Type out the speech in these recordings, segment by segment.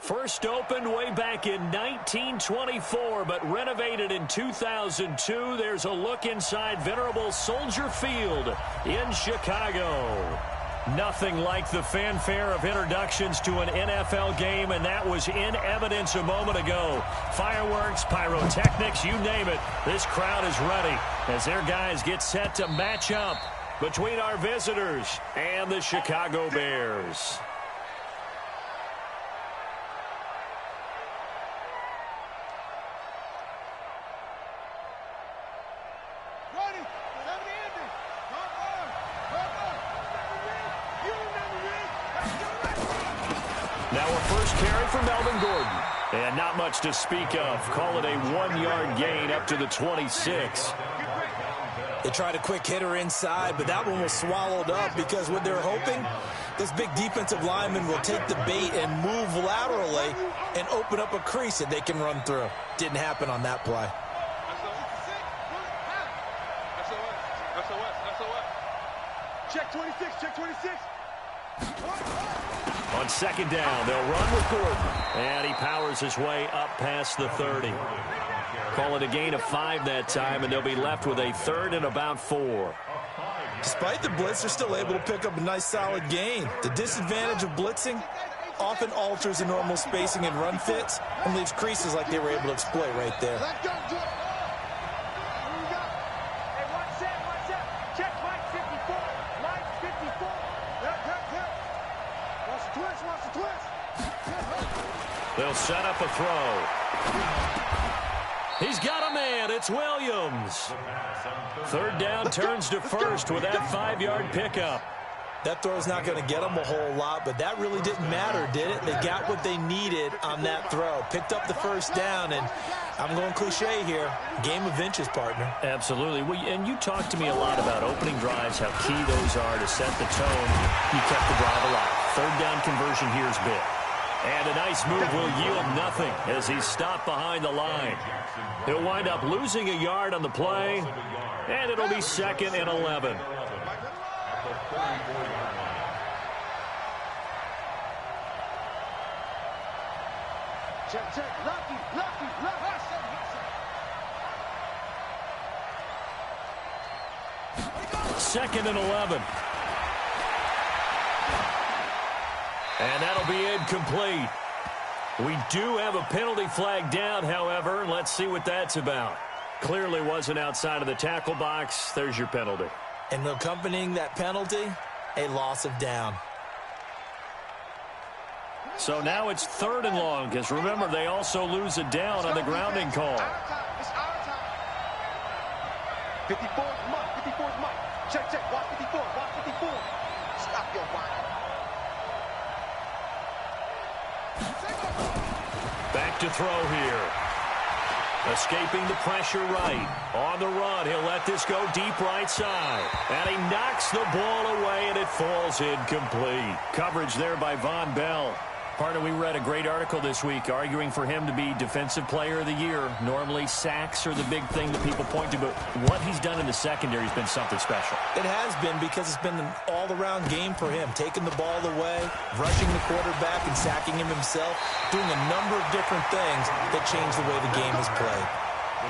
First opened way back in 1924, but renovated in 2002. There's a look inside venerable Soldier Field in Chicago. Nothing like the fanfare of introductions to an NFL game, and that was in evidence a moment ago. Fireworks, pyrotechnics, you name it. This crowd is ready as their guys get set to match up between our visitors and the Chicago Bears. Now a first carry for Melvin Gordon. And not much to speak of. Call it a 1-yard gain up to the 26. They tried a quick hitter inside, but that one was swallowed up because what they're hoping, this big defensive lineman will take the bait and move laterally and open up a crease that they can run through. Didn't happen on that play. Check 26, check 26. On second down, they'll run with Gordon. And he powers his way up past the 30. Call it a gain of 5 that time, and they'll be left with a 3rd and about 4. Despite the blitz, they're still able to pick up a nice solid gain. The disadvantage of blitzing often alters the normal spacing and run fits and leaves creases like they were able to exploit right there. They'll set up a throw. He's got a man. It's Williams. 3rd down turns to 1st with that 5-yard pickup. That throw's not going to get them a whole lot, but that really didn't matter, did it? They got what they needed on that throw. Picked up the 1st down, and I'm going cliche here. Game of inches, partner. Absolutely. Well, and you talked to me a lot about opening drives, how key those are to set the tone. You kept the drive alive. 3rd down conversion here is big. And a nice move will yield nothing as he's stopped behind the line. He'll wind up losing a yard on the play, and it'll be 2nd and 11. Check, check, lucky. 2nd and 11. And that'll be incomplete. We do have a penalty flag down, however. Let's see what that's about. Clearly wasn't outside of the tackle box. There's your penalty. And accompanying that penalty, a loss of down. So now it's 3rd and long, because remember, they also lose a down on the grounding call. It's our time. 54 is Mike. 54 is Mike. Check, check. Watch 54. Watch 54. Stop your whine. Back to throw here. Escaping the pressure right. On the run, he'll let this go deep right side. And he knocks the ball away, and it falls incomplete. Coverage there by Von Bell. Partner, we read a great article this week arguing for him to be Defensive Player of the Year. Normally, sacks are the big thing that people point to, but what he's done in the secondary has been something special. It has been because it's been an all-around game for him. Taking the ball away, rushing the quarterback, and sacking him himself. Doing a number of different things that change the way the game is played.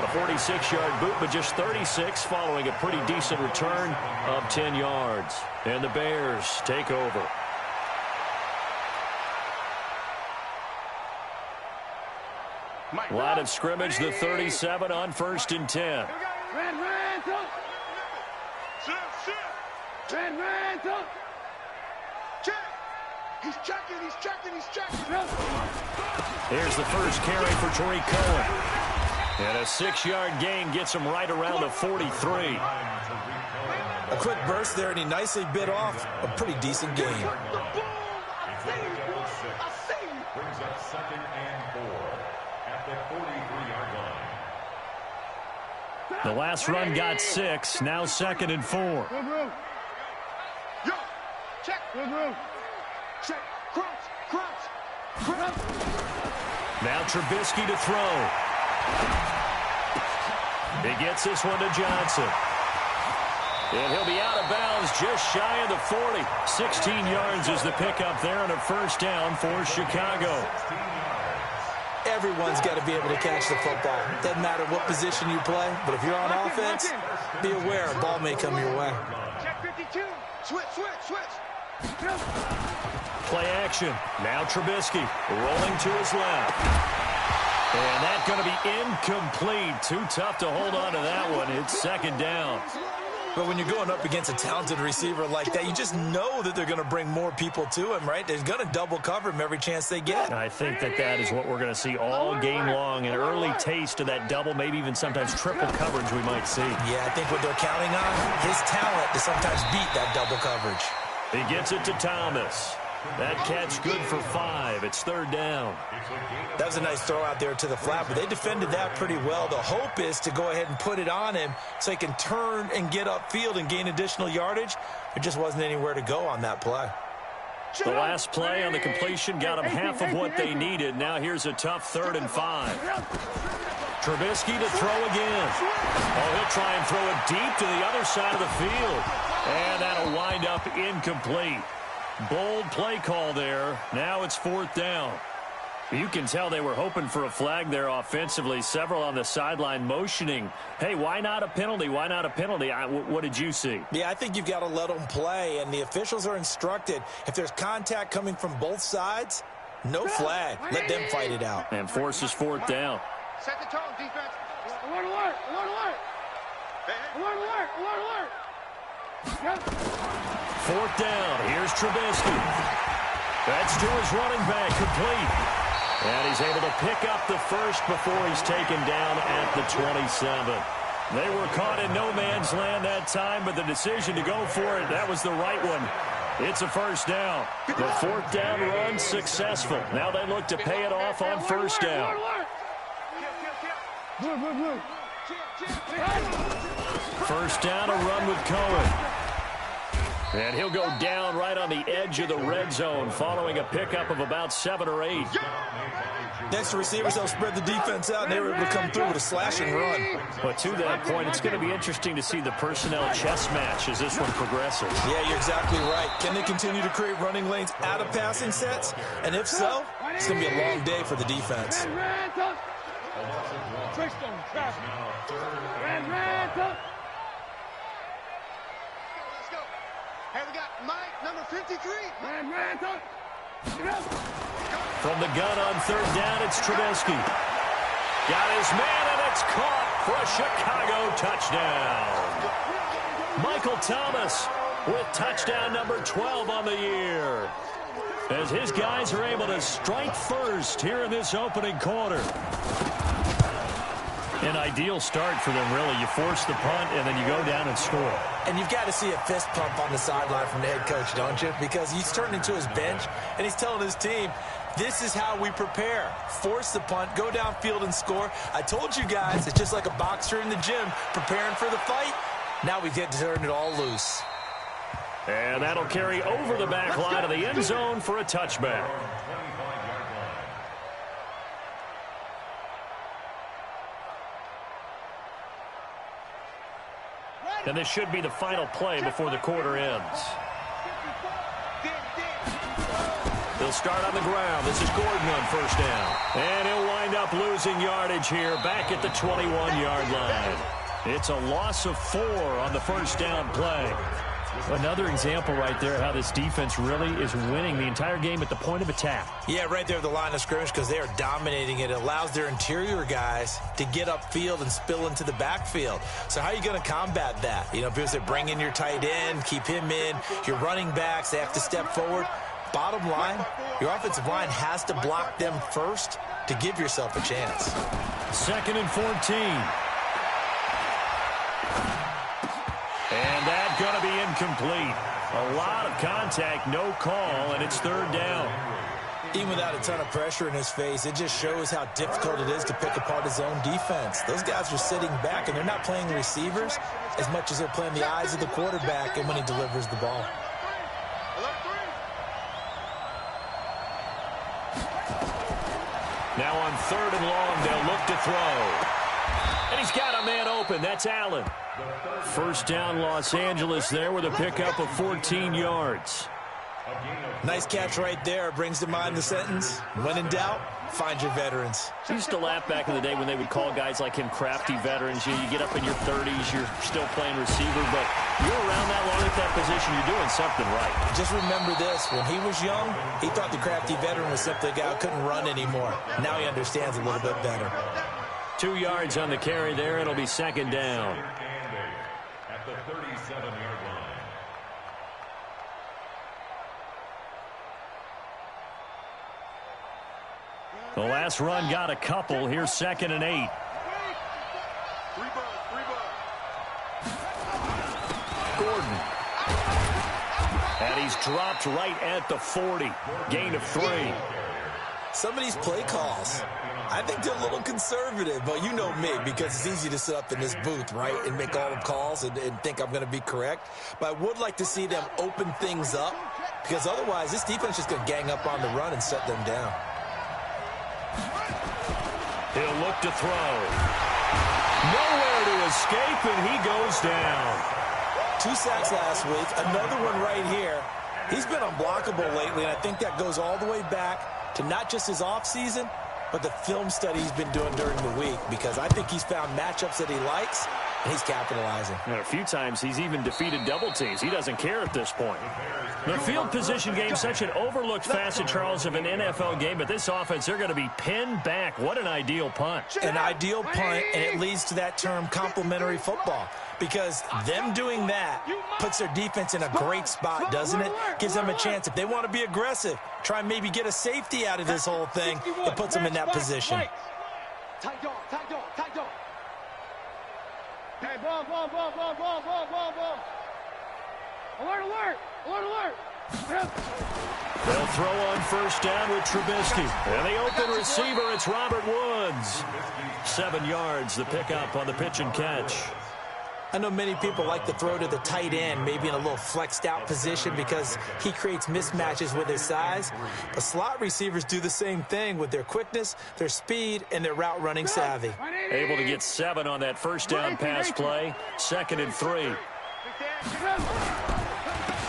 A 46-yard boot, but just 36 following a pretty decent return of 10 yards. And the Bears take over. Line of scrimmage, the 37 on 1st and 10. He's checking. Here's the first carry for Tariq Cohen. And a 6-yard gain gets him right around the 43. A quick burst there, and he nicely bit off a pretty decent gain. I see you. Brings up 2nd and 4 at the 43-yard line. The last run got 6, now 2nd and 4. Yo, check. Check. Crunch. Now Trubisky to throw. He gets this one to Johnson. And he'll be out of bounds just shy of the 40. 16 yards is the pickup there and a first down for Chicago. Everyone's got to be able to catch the football. Doesn't matter what position you play, but if you're on offense, be aware a ball may come your way. Check 52. Switch. Play action. Now Trubisky rolling to his left. And that's going to be incomplete. Too tough to hold on to that one. It's second down. But when you're going up against a talented receiver like that, you just know that they're going to bring more people to him, right? They're going to double cover him every chance they get. I think that is what we're going to see all game long. An early taste of that double, maybe even sometimes triple coverage we might see. Yeah, I think what they're counting on, his talent to sometimes beat that double coverage. He gets it to Thomas. That catch good for 5. It's third down. That was a nice throw out there to the flat, but they defended that pretty well. The hope is to go ahead and put it on him so he can turn and get upfield and gain additional yardage. There just wasn't anywhere to go on that play. The last play on the completion got them half of what they needed. Now here's a tough 3rd and 5. Trubisky to throw again. Oh, he'll try and throw it deep to the other side of the field. And that'll wind up incomplete. Bold play call there. Now it's 4th down. You can tell they were hoping for a flag there offensively. Several on the sideline motioning. Hey, why not a penalty? Why not a penalty? What did you see? Yeah, I think you've got to let them play, and the officials are instructed. If there's contact coming from both sides, no flag. Let them fight it out. And forces 4th down. Set the tone, defense. Alert, alert, alert, alert. Alert, alert, alert, alert. 4th down. Here's Trubisky. That's to his running back, complete. And he's able to pick up the first before he's taken down at the 27. They were caught in no man's land that time, but the decision to go for it, that was the right one. It's a first down. The 4th down run successful. Now they look to pay it off on first down. First down, a run with Cohen. And he'll go down right on the edge of the red zone following a pickup of about 7 or 8. Next to receivers, they'll spread the defense out, and they were able to come through with a slash and run. But to that point, it's going to be interesting to see the personnel chess match as this one progresses. Yeah, you're exactly right. Can they continue to create running lanes out of passing sets? And if so, it's going to be a long day for the defense. Hey, we got Mike, number 53. From the gun on 3rd down, it's Trubisky. Got his man, and it's caught for a Chicago touchdown. Michael Thomas with touchdown number 12 on the year. As his guys are able to strike first here in this opening quarter. An ideal start for them, really. You force the punt, and then you go down and score. And you've got to see a fist pump on the sideline from the head coach, don't you? Because he's turned into his bench, and he's telling his team, this is how we prepare. Force the punt, go downfield and score. I told you guys, it's just like a boxer in the gym preparing for the fight. Now we get to turn it all loose. And that'll carry over the back line of the end zone for a touchback. And this should be the final play before the quarter ends. They'll start on the ground. This is Gordon on first down. And he'll wind up losing yardage here back at the 21-yard line. It's a loss of 4 on the first down play. Another example right there how this defense really is winning the entire game at the point of attack. Yeah, right there at the line of scrimmage because they are dominating it. It allows their interior guys to get upfield and spill into the backfield. So how are you going to combat that? You know, because they bring in your tight end, keep him in. Your running backs, they have to step forward. Bottom line, your offensive line has to block them first to give yourself a chance. 2nd and 14. And that's going to be incomplete. A lot of contact, no call, and it's 3rd down. Even without a ton of pressure in his face, it just shows how difficult it is to pick apart his own defense. Those guys are sitting back, and they're not playing receivers as much as they're playing the eyes of the quarterback and when he delivers the ball. Now on 3rd and long, they'll look to throw. And he's got a man open. That's Allen. First down, Los Angeles there with a pickup of 14 yards. Nice catch right there. Brings to mind the sentence, when in doubt, find your veterans. I used to laugh back in the day when they would call guys like him crafty veterans. You get up in your 30s, you're still playing receiver, but you're around that long at that position, you're doing something right. Just remember this. When he was young, he thought the crafty veteran was simply a guy who couldn't run anymore. Now he understands a little bit better. 2 yards on the carry there. It'll be second down. At the 37-yard line. The last run got a couple. Here's 2nd and 8. Gordon. And he's dropped right at the 40. Gain of 3. Some of these play calls, I think they're a little conservative, but you know me, because it's easy to sit up in this booth, right, and make all the calls and think I'm going to be correct. But I would like to see them open things up, because otherwise this defense is just going to gang up on the run and shut them down. He'll look to throw. Nowhere to escape, and he goes down. 2 sacks last week, another one right here. He's been unblockable lately, and I think that goes all the way back to not just his offseason, but the film study he's been doing during the week, because I think he's found matchups that he likes, and he's capitalizing. And a few times he's even defeated double teams. He doesn't care at this point. The field position game, such an overlooked facet, Charles, of an NFL game, but this offense, they're going to be pinned back. What an ideal punt. An ideal punt, and it leads to that term complementary football, because them doing that puts their defense in a great spot, doesn't it? Gives them a chance. If they want to be aggressive, try and maybe get a safety out of this whole thing, it puts them in that position. Tight dog, tight dog, tight dog. Hey, ball. Alert, alert, alert, alert. They'll throw on first down with Trubisky. And the open receiver, it's Robert Woods. 7 yards, the pickup on the pitch and catch. I know many people like to throw to the tight end, maybe in a little flexed out position, because he creates mismatches with his size. But slot receivers do the same thing with their quickness, their speed, and their route running savvy. Able to get 7 on that first down pass play. 2nd and 3.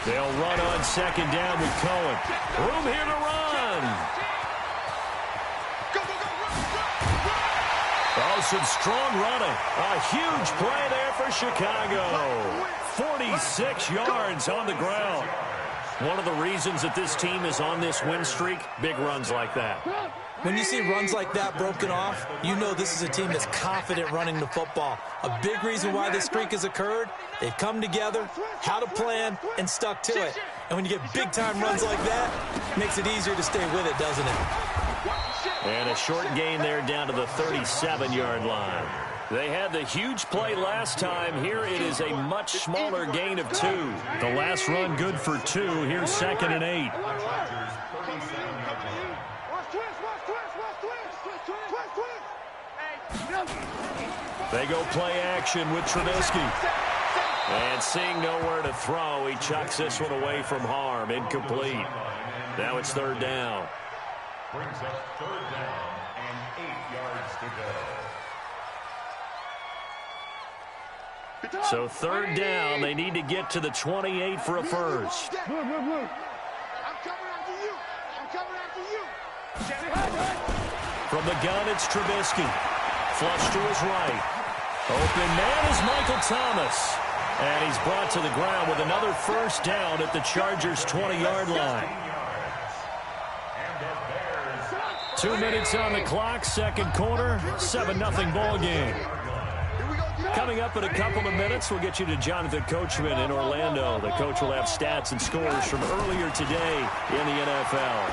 They'll run on 2nd down with Cohen. Room here to run. Oh, some strong running. A huge play there for Chicago. 46 yards on the ground. One of the reasons that this team is on this win streak, big runs like that. When you see runs like that broken off, you know this is a team that's confident running the football. A big reason why this streak has occurred, they've come together, had a plan, and stuck to it. And when you get big-time runs like that, it makes it easier to stay with it, doesn't it? And a short gain there down to the 37-yard line. They had the huge play last time. Here it is a much smaller gain of 2. The last run good for 2. Here's 2nd and 8. They go play action with Trubisky. And seeing nowhere to throw, he chucks this one away from harm. Incomplete. Now it's 3rd down. Brings up 3rd down and 8 yards to go. So 3rd down, they need to get to the 28 for a first. I'm coming after you. I'm coming after you. From the gun, it's Trubisky. Flush to his right. Open man is Michael Thomas. And he's brought to the ground with another first down at the Chargers' 20-yard line. 2 minutes on the clock, 2nd quarter, 7-0 ball game. Coming up in a couple of minutes, we'll get you to Jonathan Coachman in Orlando. The coach will have stats and scores from earlier today in the NFL.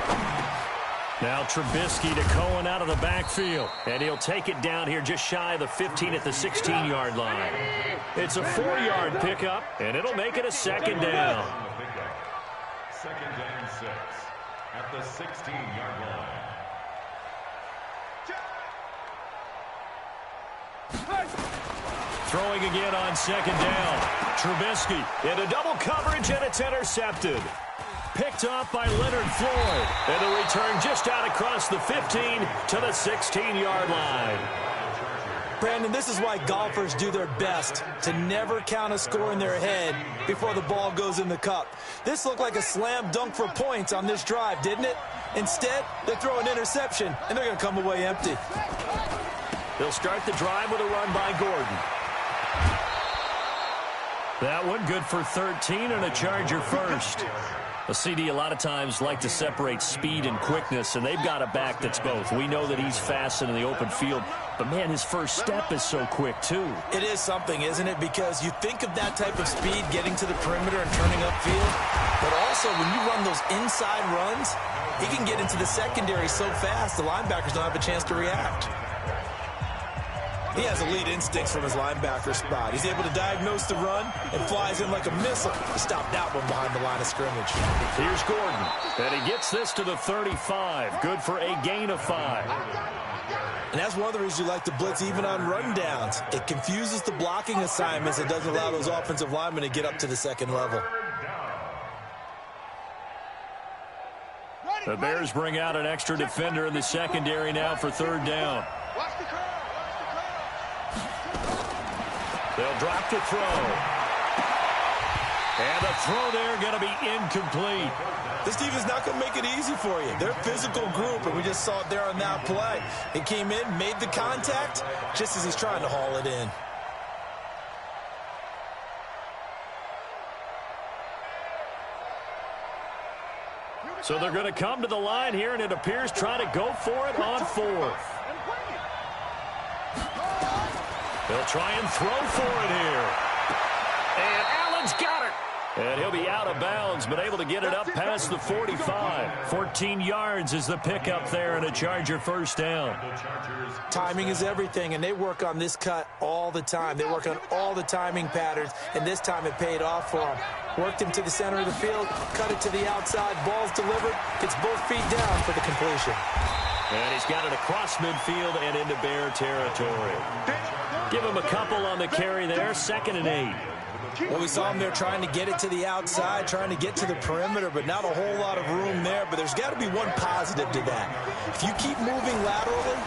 Now Trubisky to Cohen out of the backfield. And he'll take it down here just shy of the 15 at the 16-yard line. It's a 4-yard pickup, and it'll make it a 2nd down. 2nd and 6 at the 16-yard line. Throwing again on 2nd down. Trubisky into double coverage, and it's intercepted. Picked off by Leonard Floyd. And the return just out across the 15 to the 16-yard line. Brandon, this is why golfers do their best to never count a score in their head before the ball goes in the cup. This looked like a slam dunk for points on this drive, didn't it? Instead, they throw an interception, and they're going to come away empty. They'll start the drive with a run by Gordon. That one good for 13 and a Charger first. A CD a lot of times like to separate speed and quickness, and they've got a back that's both. We know that he's fast in the open field, but, man, his first step is so quick, too. It is something, isn't it? Because you think of that type of speed getting to the perimeter and turning upfield, but also when you run those inside runs, he can get into the secondary so fast the linebackers don't have a chance to react. He has elite instincts from his linebacker spot. He's able to diagnose the run and flies in like a missile to stop that one behind the line of scrimmage. Here's Gordon, and he gets this to the 35. Good for a gain of 5. And that's one of the reasons you like to blitz even on rundowns. It confuses the blocking assignments. It doesn't allow those offensive linemen to get up to the second level. The Bears bring out an extra defender in the secondary now for third down. They'll drop to throw. And the throw there going to be incomplete. This defense is not going to make it easy for you. They're a physical group, and we just saw it there on that play. He came in, made the contact, just as he's trying to haul it in. So they're going to come to the line here, and it appears trying to go for it on fourth. They'll try and throw for it here. And Allen's got it. And he'll be out of bounds, but able to get it up past the 45. 14 yards is the pickup there, and a Charger first down. Timing is everything, and they work on this cut all the time. They work on all the timing patterns, and this time it paid off for them. Worked him to the center of the field, cut it to the outside, ball's delivered, gets both feet down for the completion. And he's got it across midfield and into Bear territory. Give him a couple on the carry there, 2nd and 8. Well, we saw him there trying to get it to the outside, trying to get to the perimeter, but not a whole lot of room there. But there's got to be one positive to that. If you keep moving laterally,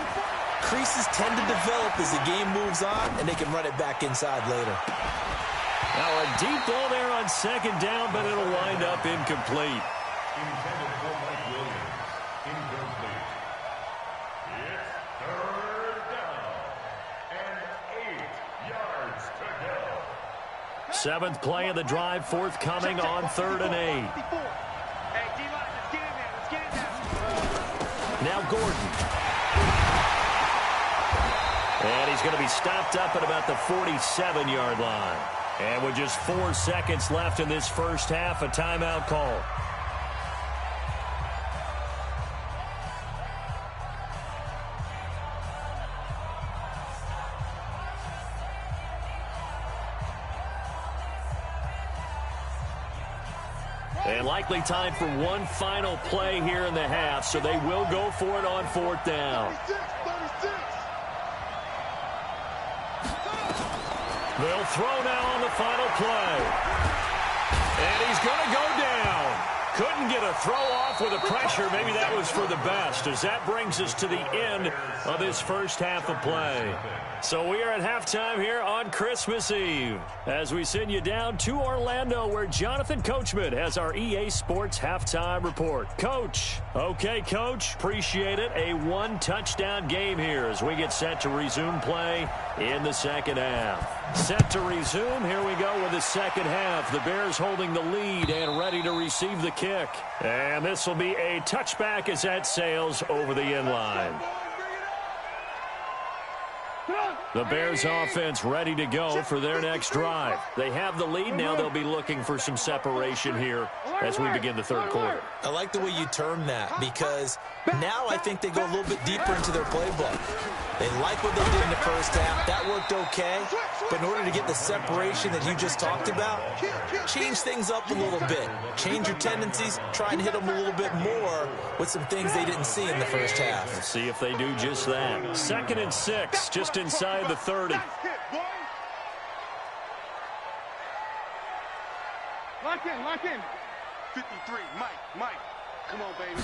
creases tend to develop as the game moves on, and they can run it back inside later. Now a deep ball there on 2nd down, but it'll wind up incomplete. Intended for Mike Williams. Incomplete. It's third down and 8 yards to go. 7th play of the drive, forthcoming on 3rd and 8. Hey, D-line, let's get in there. Let's get in there. Now Gordon. And he's going to be stopped up at about the 47-yard line. And with just 4 seconds left in this first half, a timeout call. And likely time for one final play here in the half, so they will go for it on 4th down. 36. They'll throw now on the final play. And he's going to go down. Couldn't get a throw off with the pressure. Maybe that was for the best, as that brings us to the end of this first half of play. So we are at halftime here on Christmas Eve as we send you down to Orlando, where Jonathan Coachman has our EA Sports halftime report. Coach. Okay, Coach. Appreciate it. A 1-touchdown game here as we get set to resume play in the second half. Set to resume. Here we go with the second half. The Bears holding the lead and ready to receive the kick. And this will be a touchback as that sails over the end line. The Bears offense ready to go for their next drive. They have the lead now. They'll be looking for some separation here as we begin the third quarter. I like the way you term that, because now I think they go a little bit deeper into their playbook. They like what they did in the first half. That worked okay. But in order to get the separation that you just talked about, change things up a little bit. Change your tendencies. Try and hit them a little bit more with some things they didn't see in the first half. Let's see if they do just that. 2nd and 6, just inside the 30. Lock in. 53, Mike. Come on, baby.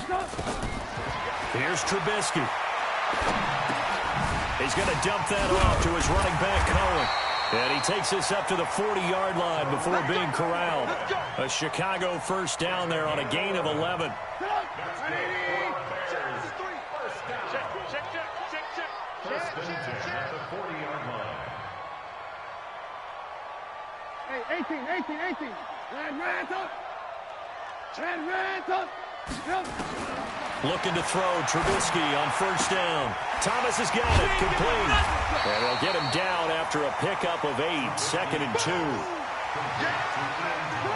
Here's Trubisky. He's going to dump that off to his running back, Cohen. And he takes this up to the 40-yard line before being corralled. A Chicago first down there on a gain of 11. Hey, 18. Looking to throw. Trubisky on first down. Thomas has got it. Complete. And they'll get him down after a pickup of 8. 2nd and 2.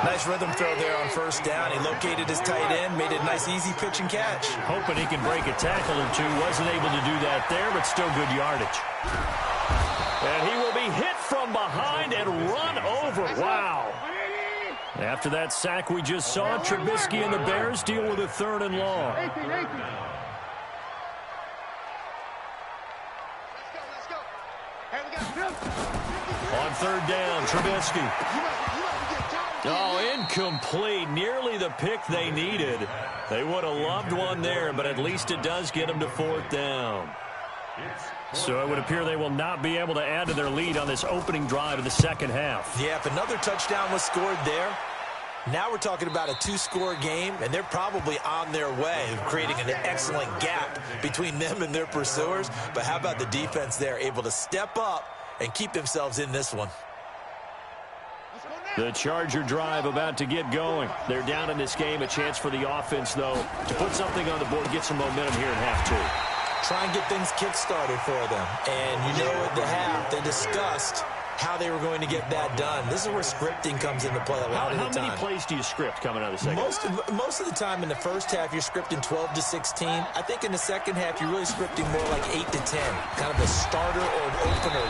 Nice rhythm throw there on first down. He located his tight end, made it a nice easy pitch and catch. Hoping he can break a tackle or two. Wasn't able to do that there, but still good yardage. And he will be hit from behind and run over. Wow. After that sack we just saw, Trubisky and the Bears deal with a 3rd and long. 18. On 3rd down, Trubisky. Oh, incomplete. Nearly the pick they needed. They would have loved one there, but at least it does get them to 4th down. So it would appear they will not be able to add to their lead on this opening drive of the second half. Yeah, if another touchdown was scored there, now we're talking about a 2-score game, and they're probably on their way of creating an excellent gap between them and their pursuers. But how about the defense there, able to step up and keep themselves in this one? The Charger drive about to get going. They're down in this game. A chance for the offense, though, to put something on the board, get some momentum here in half 2. Try and get things kick-started for them. And you know at the half, they discussed how they were going to get that done. This is where scripting comes into play a lot of the time. How many plays do you script coming out of the second half? Most of the time in the first half, you're scripting 12 to 16. I think in the second half, you're really scripting more like 8 to 10. Kind of a starter or an opener,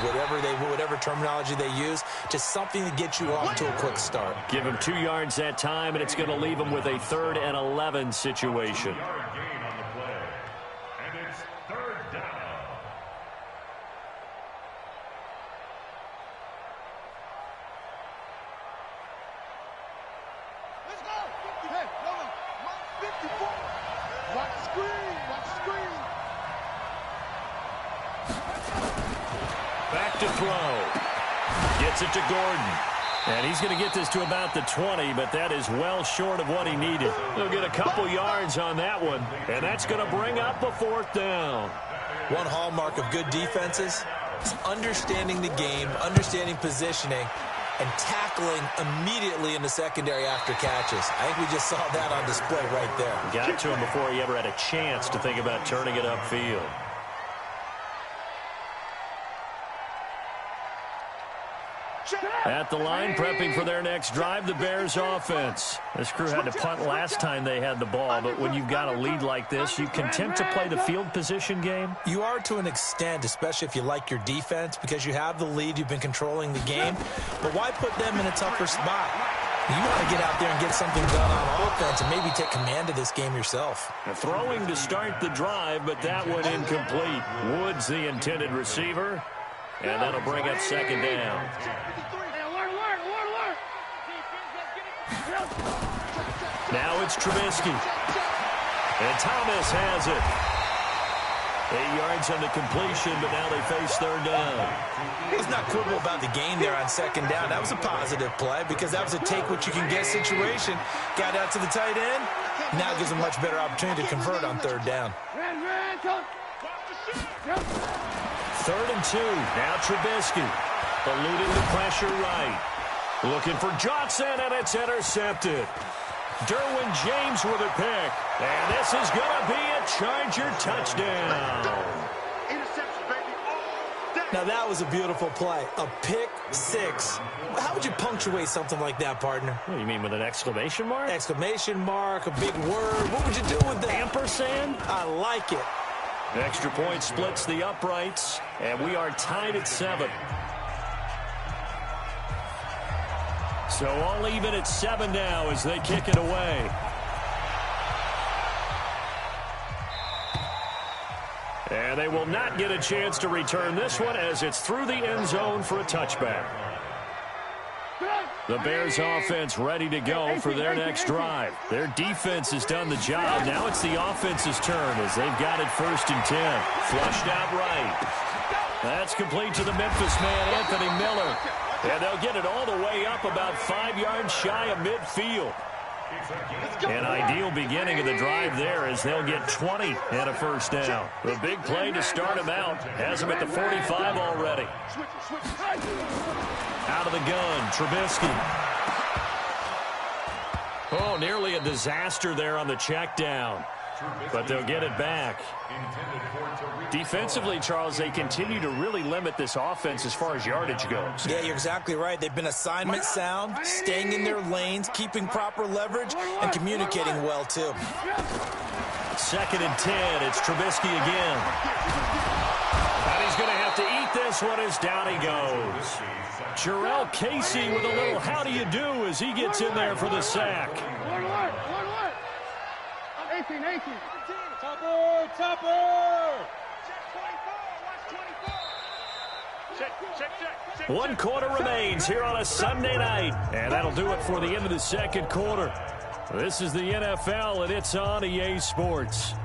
whatever terminology they use. Just something to get you off to a quick start. Give them 2 yards that time, and it's going to leave them with a 3rd and 11 situation. Back to throw. Gets it to Gordon. And he's going to get this to about the 20, but that is well short of what he needed. He'll get a couple yards on that one, and that's going to bring up a 4th down. One hallmark of good defenses is understanding the game, understanding positioning, and tackling immediately in the secondary after catches. I think we just saw that on display right there. Got it to him before he ever had a chance to think about turning it upfield. At the line, prepping for their next drive, the Bears offense. This crew had to punt last time they had the ball, but when you've got a lead like this, you can attempt to play the field position game. You are to an extent, especially if you like your defense, because you have the lead, you've been controlling the game. But why put them in a tougher spot? You want to get out there and get something done on offense and maybe take command of this game yourself. Throwing to start the drive, but that one incomplete. Woods, the intended receiver, and that'll bring up 2nd down. Now it's Trubisky. And Thomas has it. 8 yards on the completion, but now they face 3rd down. He's not quibble about the gain there on 2nd down. That was a positive play because that was a take-what-you-can-get situation. Got out to the tight end. Now gives him a much better opportunity to convert on 3rd down. 3rd and 2. Now Trubisky. Eluding the pressure right. Looking for Johnson, and it's intercepted. Derwin James with a pick. And this is going to be a Charger touchdown. Now that was a beautiful play. A pick 6. How would you punctuate something like that, partner? What do you mean, with an exclamation mark? Exclamation mark, a big word. What would you do with that? Ampersand? I like it. Extra point splits the uprights, and we are tied at 7. So all even at 7 now as they kick it away. And they will not get a chance to return this one as it's through the end zone for a touchback. The Bears offense ready to go for their next drive. Their defense has done the job. Now it's the offense's turn as they've got it 1st and 10. Flushed out right. That's complete to the Memphis man, Anthony Miller. And they'll get it all the way up about 5 yards shy of midfield. An ideal beginning of the drive there as they'll get 20 and a first down. The big play to start them out has them at the 45 already. Out of the gun, Trubisky. Oh, nearly a disaster there on the check down. But they'll get it back. Defensively, Charles, they continue to really limit this offense as far as yardage goes. Yeah, you're exactly right. They've been assignment sound, staying in their lanes, keeping proper leverage, and communicating well, too. 2nd and 10. It's Trubisky again. And he's going to have to eat this one as down he goes. Jarrell Casey with a little how do you do as he gets in there for the sack. 18. Topper! Check. 1 quarter remains here on a Sunday night. And that'll do it for the end of the 2nd quarter. This is the NFL, and it's on EA Sports.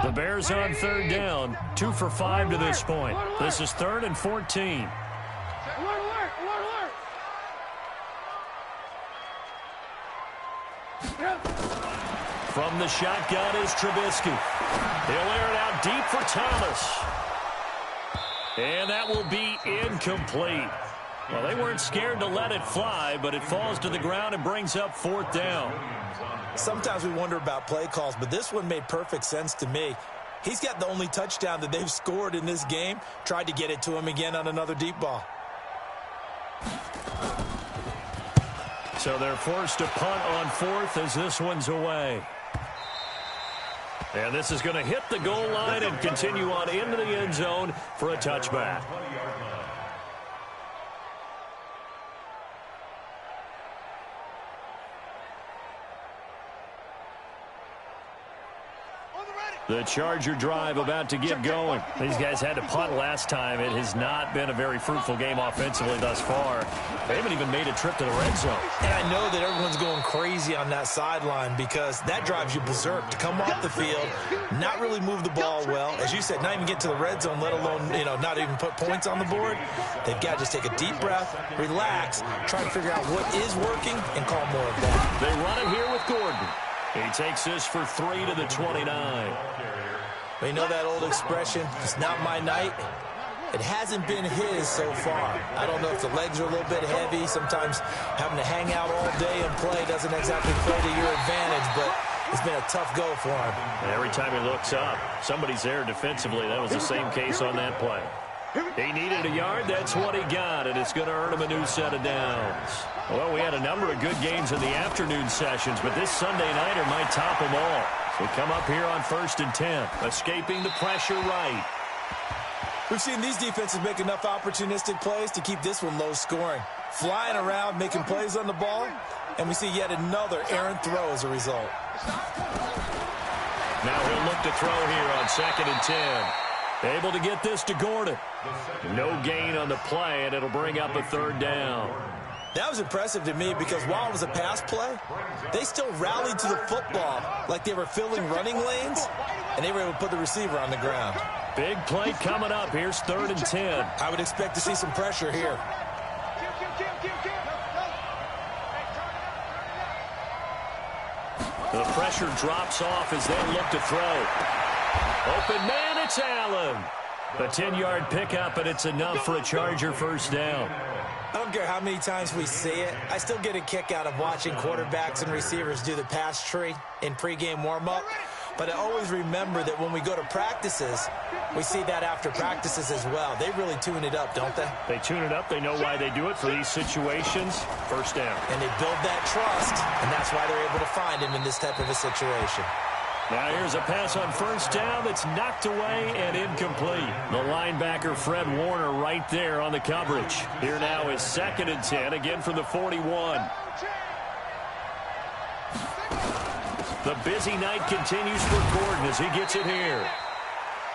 The Bears on 3rd down, 2 for 5 to this point. This is 3rd and 14. From the shotgun is Trubisky. He'll air it out deep for Thomas. And that will be incomplete. Well, they weren't scared to let it fly, but it falls to the ground and brings up 4th down. Sometimes we wonder about play calls, but this one made perfect sense to me. He's got the only touchdown that they've scored in this game. Tried to get it to him again on another deep ball. So they're forced to punt on 4th as this one's away. And this is going to hit the goal line and continue on into the end zone for a touchback. The Charger drive about to get going. These guys had to punt last time. It has not been a very fruitful game offensively thus far. They haven't even made a trip to the red zone. And I know that everyone's going crazy on that sideline because that drives you berserk to come off the field, not really move the ball well. As you said, not even get to the red zone, let alone, not even put points on the board. They've got to just take a deep breath, relax, try to figure out what is working, and call more of that. They run it here with Gordon. He takes this for 3 to the 29. We know that old expression, it's not my night. It hasn't been his so far. I don't know if the legs are a little bit heavy. Sometimes having to hang out all day and play doesn't exactly play to your advantage, but it's been a tough go for him. And every time he looks up, somebody's there defensively. That was the same case on that play. He needed a yard. That's what he got, and it's going to earn him a new set of downs. Well, we had a number of good games in the afternoon sessions, but this Sunday nighter might top them all. So we come up here on 1st and 10, escaping the pressure right. We've seen these defenses make enough opportunistic plays to keep this one low scoring. Flying around, making plays on the ball, and we see yet another errant throw as a result. Now he'll look to throw here on 2nd and 10. Able to get this to Gordon. No gain on the play, and it'll bring up a 3rd down. That was impressive to me because while it was a pass play, they still rallied to the football like they were filling running lanes, and they were able to put the receiver on the ground. Big play coming up. Here's 3rd and 10. I would expect to see some pressure here. The pressure drops off as they look to throw. Open man, it's Allen. A 10-yard pickup, and it's enough for a Charger 1st down. I don't care how many times we see it. I still get a kick out of watching quarterbacks and receivers do the pass tree in pregame warm-up. But I always remember that when we go to practices, we see that after practices as well. They really tune it up, don't they? They tune it up. They know why they do it for these situations. 1st down. And they build that trust, and that's why they're able to find him in this type of a situation. Now here's a pass on 1st down that's knocked away and incomplete. The linebacker Fred Warner right there on the coverage. Here now is 2nd and 10, again from the 41. The busy night continues for Gordon as he gets it here.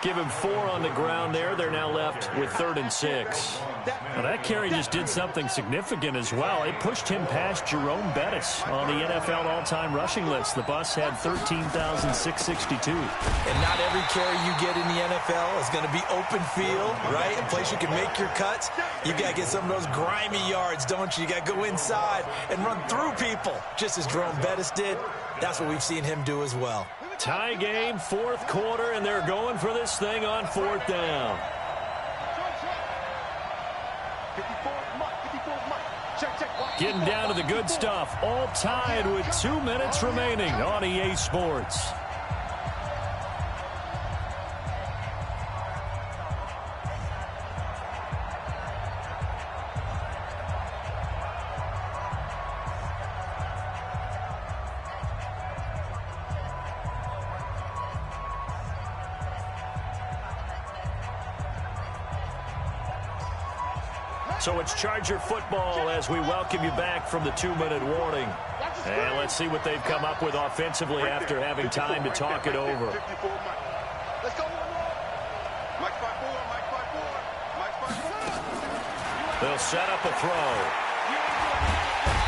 Give him 4 on the ground there. They're now left with 3rd and 6. Now that carry just did something significant as well. It pushed him past Jerome Bettis on the NFL all-time rushing list. The bus had 13,662. And not every carry you get in the NFL is going to be open field, right? A place you can make your cuts. You got to get some of those grimy yards, don't you? You got to go inside and run through people, just as Jerome Bettis did. That's what we've seen him do as well. Tie game, 4th quarter, and they're going for this thing on 4th down. Getting down to the good stuff. All tied with 2 minutes remaining on EA Sports. So it's Charger football as we welcome you back from the 2-minute warning. And let's see what they've come up with offensively after having time to talk it over. Let's go. Mike 5-4. They'll set up a throw.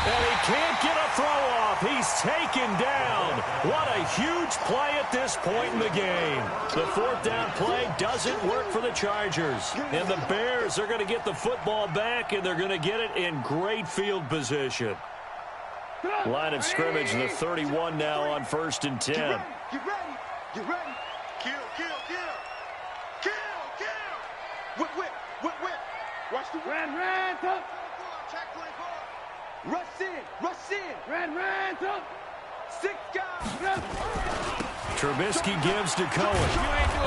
And he can't get a throw off. He's taken down. What a huge play at this point in the game. The 4th down play doesn't work for the Chargers. And the Bears are going to get the football back, and they're going to get it in great field position. Line of scrimmage, the 31 now on 1st and 10. Get ready. Get ready. Kill. Whip. Watch the Ran, top. Check 24. Rush in. Ran, top. 6 guys. Trubisky gives to Cohen.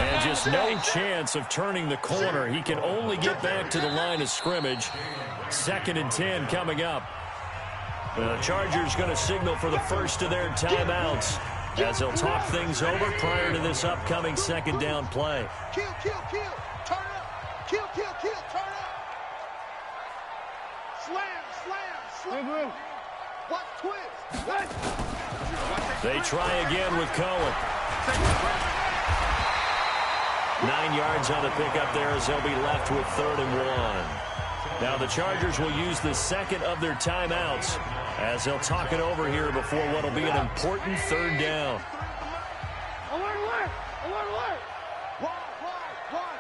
And just no chance of turning the corner. He can only get back to the line of scrimmage. 2nd and 10 coming up. The Chargers going to signal for the first of their timeouts as they'll talk things over prior to this upcoming 2nd down play. Kill. Turn up. Kill. Turn up. Slam. Watch twist. They try again with Cohen. 9 yards on the pickup there as they'll be left with 3rd and 1. Now the Chargers will use the 2nd of their timeouts as they'll talk it over here before what will be an important 3rd down. Alert. Wide.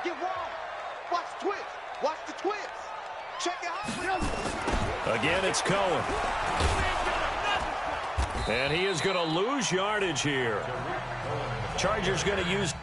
Get wide. Watch twist. Watch the twist. Check it out. Again, it's Cohen. And he is going to lose yardage here. Chargers going to use...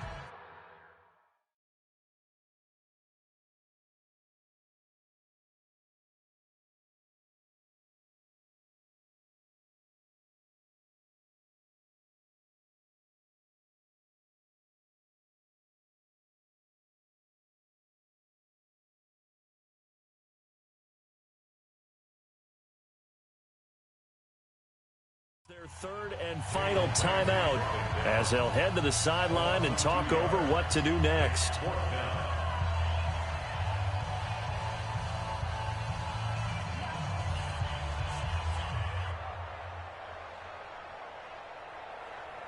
their 3rd and final timeout as they'll head to the sideline and talk over what to do next.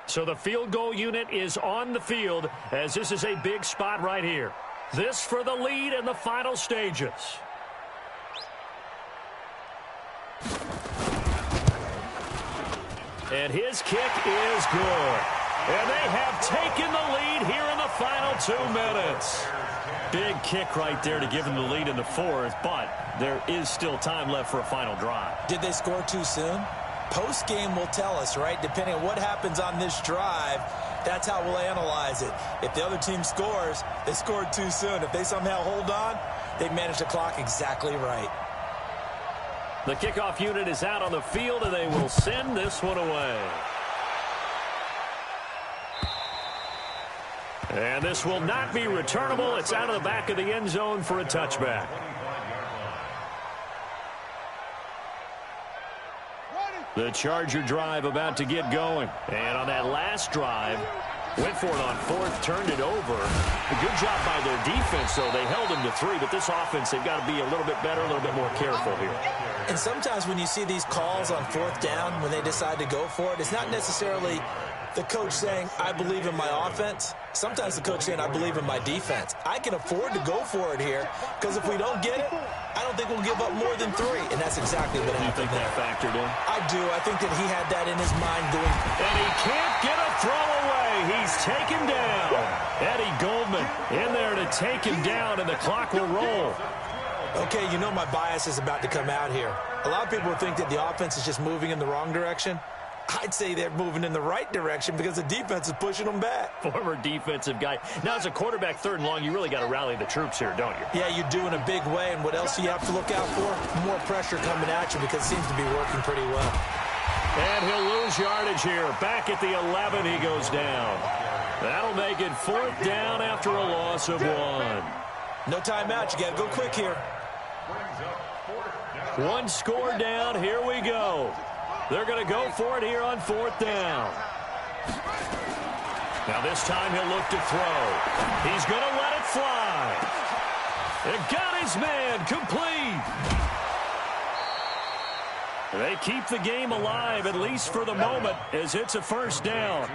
So the field goal unit is on the field as this is a big spot right here. This for the lead in the final stages. And his kick is good. And they have taken the lead here in the final 2 minutes. Big kick right there to give them the lead in the 4th, but there is still time left for a final drive. Did they score too soon? Post-game will tell us, right? Depending on what happens on this drive, that's how we'll analyze it. If the other team scores, they scored too soon. If they somehow hold on, they managed the clock exactly right. The kickoff unit is out on the field, and they will send this one away. And this will not be returnable. It's out of the back of the end zone for a touchback. The Charger drive about to get going. And on that last drive, went for it on 4th, turned it over. A good job by their defense, though. They held them to 3, but this offense, they've got to be a little bit better, a little bit more careful here. And sometimes when you see these calls on 4th down, when they decide to go for it, it's not necessarily The coach saying, I believe in my offense. Sometimes the coach saying, I believe in my defense. I can afford to go for it here because if we don't get it, I don't think we'll give up more than 3. And that's exactly what happened. You think that factored in? I do. I think that he had that in his mind going. And he can't get a throw away. He's taken down. Eddie Goldman in there to take him down, and the clock will roll. Okay, you know my bias is about to come out here. A lot of people think that the offense is just moving in the wrong direction. I'd say they're moving in the right direction because the defense is pushing them back. Former defensive guy. Now, as a quarterback, 3rd and long, you really got to rally the troops here, don't you? Yeah, you do in a big way. And what else do you have to look out for? More pressure coming at you because it seems to be working pretty well. And he'll lose yardage here. Back at the 11, he goes down. That'll make it 4th down after a loss of 1. No timeout. You got to go quick here. 1 score down. Here we go. They're going to go for it here on 4th down. Now this time he'll look to throw. He's going to let it fly. It got his man complete. They keep the game alive, at least for the moment, as it's a 1st down.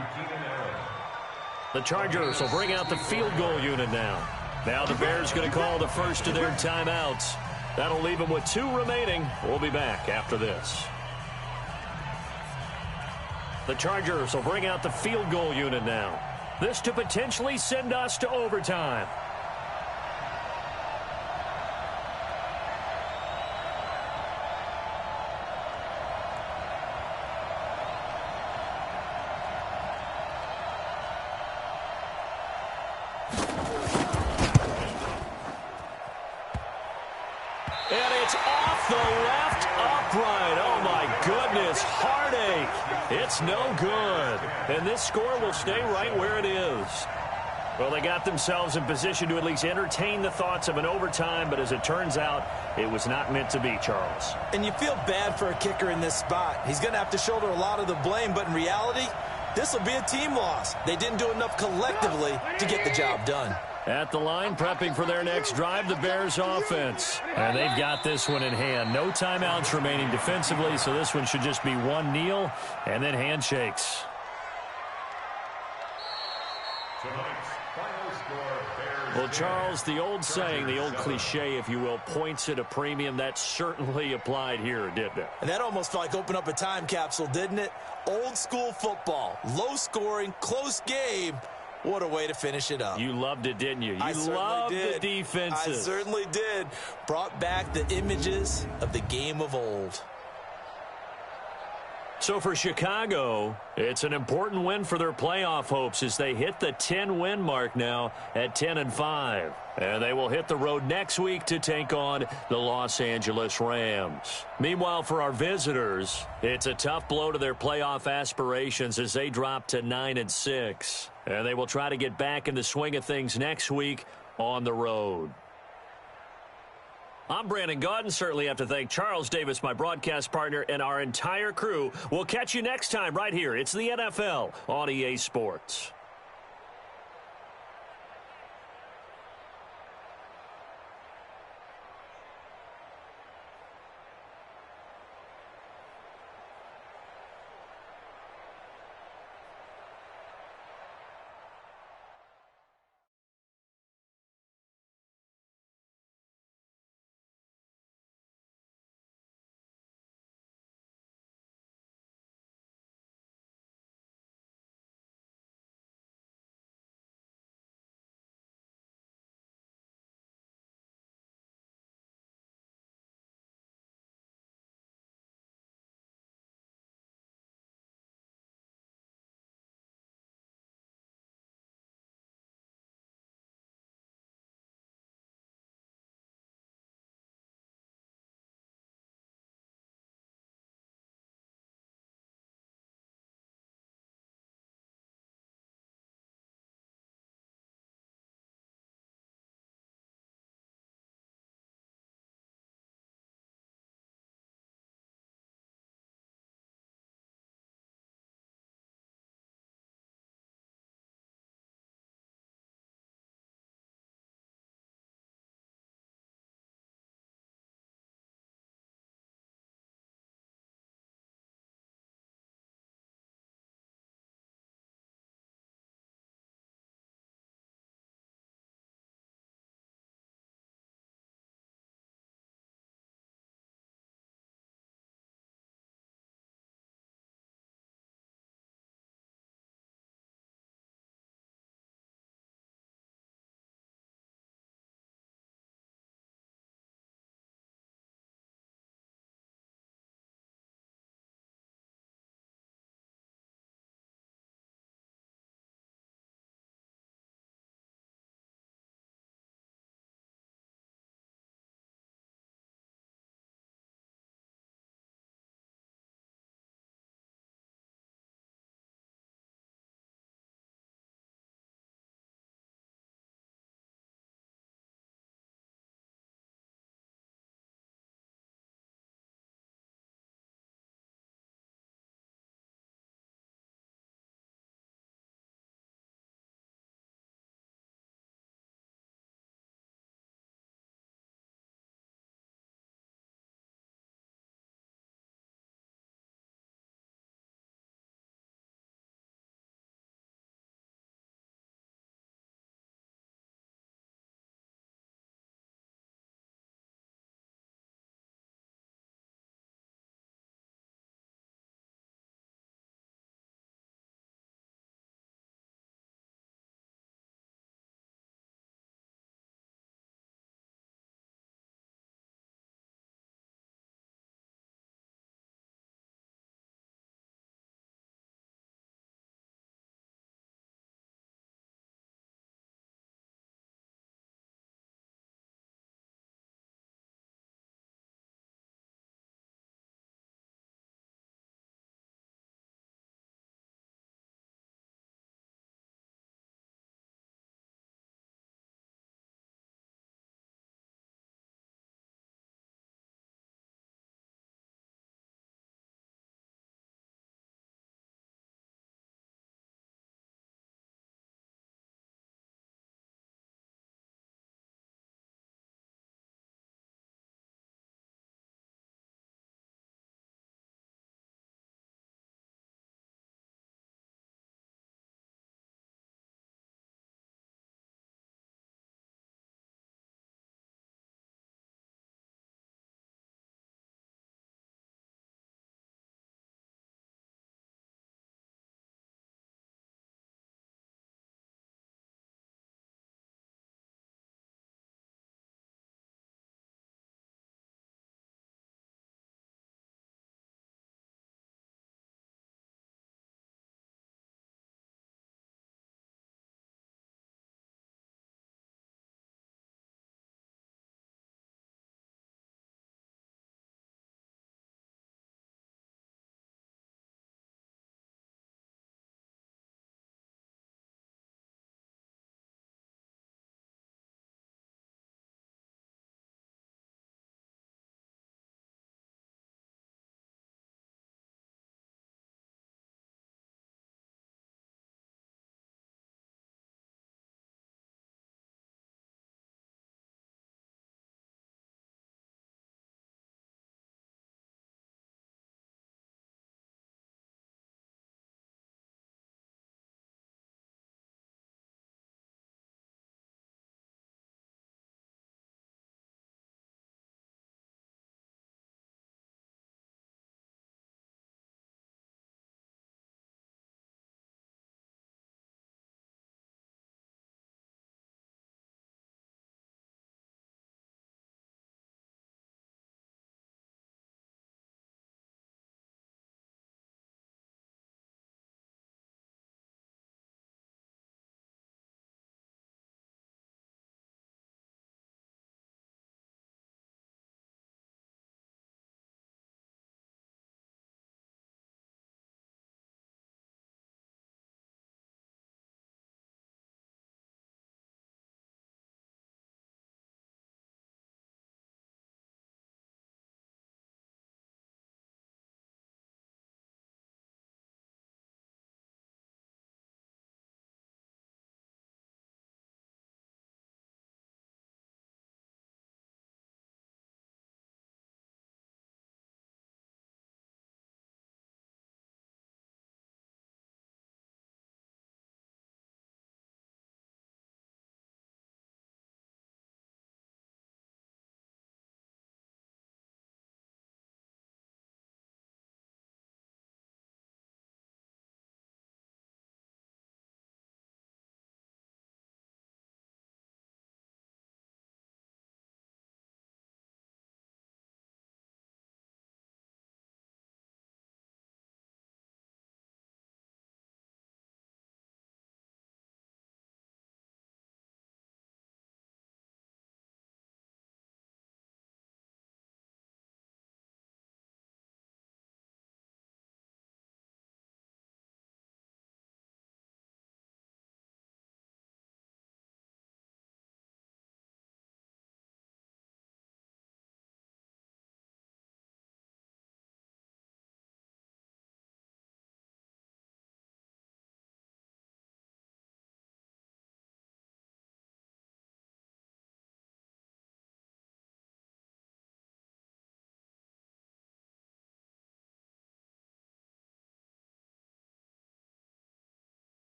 The Chargers will bring out the field goal unit now. Now the Bears going to call the first of their timeouts. That'll leave them with 2 remaining. We'll be back after this. The Chargers will bring out the field goal unit now. This to potentially send us to overtime. And it's off the left upright. Oh, my goodness. Heartache. It's no good. And this score will stay right where it is. Well, they got themselves in position to at least entertain the thoughts of an overtime, but as it turns out, it was not meant to be, Charles. And you feel bad for a kicker in this spot. He's going to have to shoulder a lot of the blame, but in reality, this will be a team loss. They didn't do enough collectively to get the job done. At the line, prepping for their next drive, the Bears offense. And they've got this one in hand. No timeouts remaining defensively, so this one should just be 1 kneel and then handshakes. Well, Charles, the old saying, the old cliche, if you will, points at a premium. That certainly applied here, didn't it? And that almost felt like opened up a time capsule, didn't it? Old school football, low scoring, close game. What a way to finish it up. You loved it, didn't you? You loved the defenses. I certainly did. Brought back the images of the game of old. So for Chicago, it's an important win for their playoff hopes as they hit the 10-win mark now at 10-5. And they will hit the road next week to take on the Los Angeles Rams. Meanwhile, for our visitors, it's a tough blow to their playoff aspirations as they drop to 9-6. And they will try to get back in the swing of things next week on the road. I'm Brandon Gaudin. Certainly have to thank Charles Davis, my broadcast partner, and our entire crew. We'll catch you next time right here. It's the NFL on EA Sports.